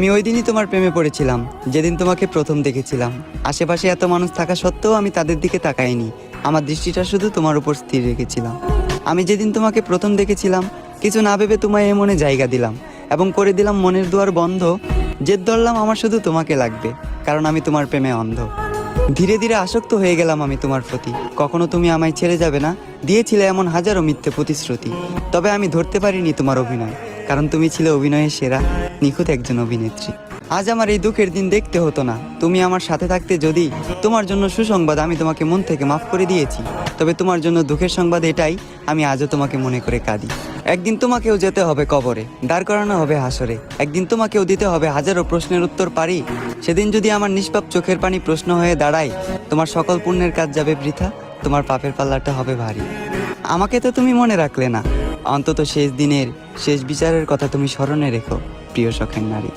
আমি ওই দিনই তোমার প্রেমে পড়েছিলাম, যেদিন তোমাকে প্রথম দেখেছিলাম। আশেপাশে এত মানুষ থাকা সত্ত্বেও আমি তাদের দিকে তাকাইনি, আমার দৃষ্টিটা শুধু তোমার উপর স্থির রেখেছিলাম। আমি যেদিন তোমাকে প্রথম দেখেছিলাম, কিছু না ভেবে তোমায় এ মনে জায়গা দিলাম এবং করে দিলাম মনের দুয়ার বন্ধ। জেদ ধরলাম আমার শুধু তোমাকে লাগবে, কারণ আমি তোমার প্রেমে অন্ধ। ধীরে ধীরে আসক্ত হয়ে গেলাম আমি তোমার প্রতি। কখনো তুমি আমায় ছেড়ে যাবে না দিয়েছিলে এমন হাজারো মিথ্যে প্রতিশ্রুতি। তবে আমি ধরতে পারিনি তোমার অভিনয়, কারণ তুমি ছিলে অভিনয়ের সেরা, নিখুঁত একজন অভিনেত্রী। আজ আমার এই দুঃখের দিন দেখতে হতো না, তুমি আমার সাথে থাকতে। যদি তোমার জন্য সুসংবাদ, আমি তোমাকে মন থেকে মাফ করে দিয়েছি। তবে তোমার জন্য দুঃখের সংবাদ এটাই, আমি আজও তোমাকে মনে করে কাঁদি। একদিন তোমাকেও যেতে হবে কবরে, দাঁড় করানো হবে হাসরে। একদিন তোমাকেও দিতে হবে হাজারো প্রশ্নের উত্তর পারি। সেদিন যদি আমার নিষ্পাপ চোখের পানি প্রশ্ন হয়ে দাঁড়ায়, তোমার সকল পুণ্যের কাজ যাবে বৃথা, তোমার পাপের পাল্লাটা হবে ভারী। আমাকে তো তুমি মনে রাখলে না, অন্তত শেষ দিনের শেষ বিচারের কথা তুমি স্মরণে রেখো, প্রিয় শখের নারী।